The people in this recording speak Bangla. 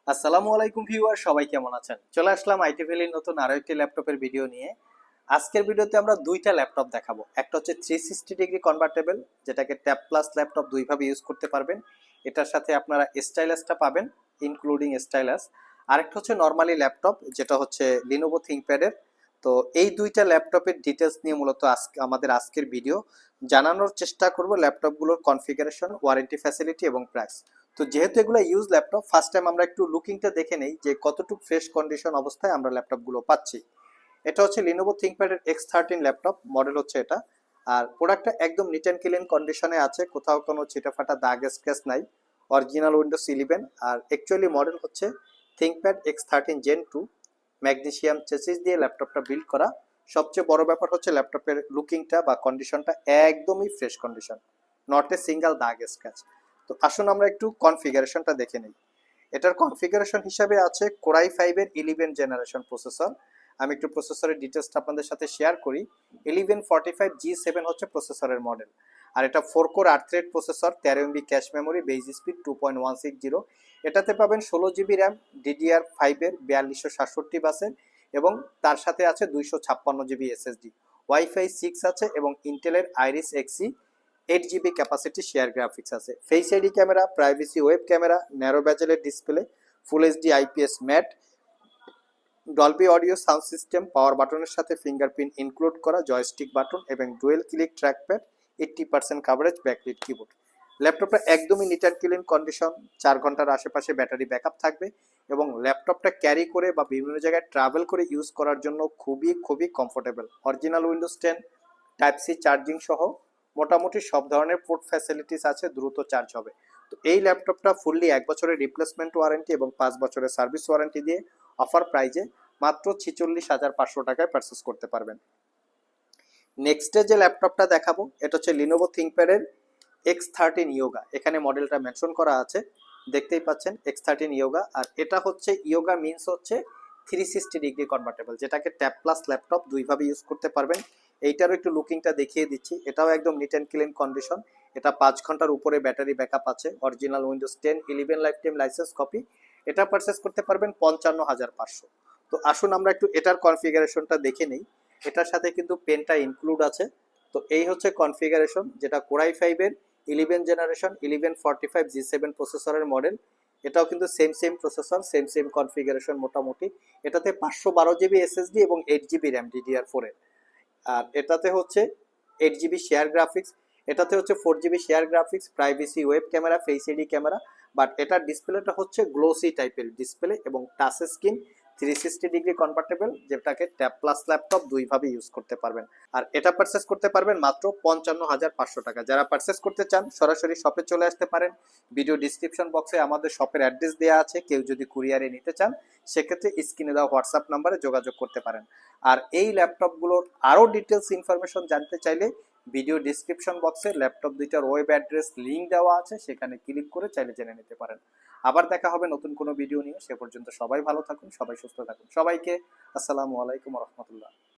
আসসালামু আলাইকুম ভিউয়ার, সবাই কেমন আছেন? চলে আসলাম আইটি ভ্যালির নতুন আরো একটি ল্যাপটপের ভিডিও নিয়ে। আজকের ভিডিওতে আমরা দুইটা ল্যাপটপ দেখাবো। একটা হচ্ছে 360 ডিগ্রি কনভার্টেবল, যেটাকে ট্যাব প্লাস ল্যাপটপ দুইভাবে ইউজ করতে পারবেন। এটার সাথে আপনারা স্টাইলাসটা পাবেন, ইনক্লুডিং স্টাইলাস। আরেকটা হচ্ছে নর্মালি ল্যাপটপ, যেটা হচ্ছে লিনোভো থিংকপ্যাডের। তো এই দুইটা ল্যাপটপের ডিটেলস নিয়ে মূলত আমাদের আজকের ভিডিও জানানোর চেষ্টা করব, ল্যাপটপগুলোর কনফিগারেশন, ওয়ারেন্টি ফ্যাসিলিটি এবং প্রাইস। তো যেহেতু এগুলো ইউজ ল্যাপটপ, ফার্স্ট টাইম আমরা একটু লুকিংটা দেখে নেই যে কতটুকু ফ্রেশ কন্ডিশন অবস্থায় আমরা ল্যাপটপগুলো পাচ্ছি। এটা হচ্ছে লিনোভো থিংকপ্যাডের X13 ল্যাপটপ, মডেল হচ্ছে এটা। আর প্রোডাক্টটা একদম নিট অ্যান্ড ক্লিন কন্ডিশনে আছে, কোথাও কোনো ছিটাফাটা দাগ স্ক্র্যাচ নাই। Original Windows 11। আর অ্যাকচুয়ালি মডেল হচ্ছে ThinkPad X13 Gen 2, magnesium chassis দিয়ে ল্যাপটপটা বিল্ড করা। সবচেয়ে বড় ব্যাপার হচ্ছে ল্যাপটপের লুকিংটা বা কন্ডিশনটা একদমই fresh condition, not a single দাগ স্ক্র্যাচ। তো আসুন আমরা একটু কনফিগারেশনটা দেখে নিই। এটার কনফিগারেশন হিসাবে আছে কোরাই 5 এর 11 জেনারেশন প্রসেসর। আমি একটু প্রসেসরের ডিটেলসটা আপনাদের সাথে শেয়ার করি। 1145G7 হচ্ছে প্রসেসরের মডেল। আর এটা 4 core 8 thread processor, 13 MB cache memory, base speed 2.160। এটাতে পাবেন 16 GB র্যাম, DDR5 এর 4267 বাসের, এবং তার সাথে আছে 256 GB SSD। ওয়াইফাই 6 আছে এবং ইন্টেলের iris Xe 8 GB capacity share graphics আছে। Face ID camera, privacy web camera, narrow ব্যাজেলের display, full HD IPS matte, Dolby audio sound system, power বাটনের সাথে ফিঙ্গারপ্রিন্ট ইনক্লুড করা, জয়স্টিক বাটন এবং dual click trackpad, 80% coverage, backlit keyboard. ল্যাপটপটা একদমই নিট অ্যান্ড ক্লিন কন্ডিশন, 4 ঘন্টার আশেপাশে ব্যাটারি ব্যাকআপ থাকবে, এবং ল্যাপটপটা ক্যারি করে বা বিভিন্ন জায়গায় ট্রাভেল করে ইউজ করার জন্য খুবই খুবই comfortable. Original Windows 10 type C charging সহ মোটামুটি সব ধরনের পোর্ট ফ্যাসিলিটিস আছে, দ্রুত চার্জ হবে। তো এই ল্যাপটপটা ফুললি 1 বছরের রিপ্লেসমেন্ট ওয়ারেন্টি এবং 5 বছরের সার্ভিস ওয়ারেন্টি দিয়ে অফার প্রাইজে মাত্র 46,500 টাকায় পারচেস করতে পারবেন। নেক্সটে যে ল্যাপটপটা দেখাবো, এটা হচ্ছে লিনোভো থিংকপ্যাডের X13 ইয়োগা। এখানে মডেলটা মেনশন করা আছে, দেখতেই পাচ্ছেন X13 ইয়োগা। আর এটা হচ্ছে ইয়োগা মিনস হচ্ছে 360 ডিগ্রি কনভার্টেবল, যেটাকে ট্যাব প্লাস ল্যাপটপ দুইভাবে ইউজ করতে পারবেন। এইটারও একটু লুকিংটা দেখিয়ে দিচ্ছি। এটাও একদম নিট অ্যান্ড ক্লিন কন্ডিশন। এটা 5 ঘন্টার উপরে ব্যাটারি ব্যাকআপ আছে, original Windows 10 11 life time licence copy. এটা পারচেস করতে পারবেন 55,500। তো আসুন আমরা একটু এটার কনফিগারেশনটা দেখে নিই। এটার সাথে কিন্তু পেনটা ইনক্লুড আছে। তো এই হচ্ছে কনফিগারেশন, যেটা কোরাই 5 এর 11 জেনারেশন 1145G7 প্রসেসরের মডেল। এটাও কিন্তু সেম প্রসেসর, সেম কনফিগারেশন মোটামুটি। এটাতে 512 GB SSD এবং 8 GB র্যাম DDR4 এর। আর এটাতে হচ্ছে 8 GB শেয়ার গ্রাফিক্স। এটাতে হচ্ছে 4 GB share graphics, privacy web camera, face ID camera. But এটার ডিসপ্লেটা হচ্ছে গ্লোসি টাইপের ডিসপ্লে এবং টাচ স্ক্রিন, 360 ডিগ্রি কনভার্টেবল, যেটাকে ট্যাব প্লাস ল্যাপটপ দুইভাবে ইউজ করতে পারবেন। আর এটা পারচেস করতে পারবেন মাত্র 55,500 টাকা। যারা পারচেস করতে চান সরাসরি শপে চলে আসতে পারেন। ভিডিও ডিসক্রিপশন বক্সে আমাদের শপের অ্যাড্রেস দেওয়া আছে, কেউ যদি কুরিয়ারে নিতে চান সেক্ষেত্রে স্ক্রিনে দেওয়া হোয়াটসঅ্যাপ নাম্বারে যোগাযোগ করতে পারেন। আর এই ল্যাপটপগুলোর আরও ডিটেলস ইনফরমেশন জানতে চাইলে ভিডিও ডিসক্রিপশন বক্সে ল্যাপটপ দুইটার ওয়েব অ্যাড্রেস লিঙ্ক দেওয়া আছে, সেখানে ক্লিক করে চাইলে জেনে নিতে পারেন। আবার দেখা হবে নতুন কোনো ভিডিও নিয়ে। সে পর্যন্ত সবাই ভালো থাকুন, সবাই সুস্থ থাকুন। সবাইকে আসসালামু আলাইকুম রহমতুল্লাহ।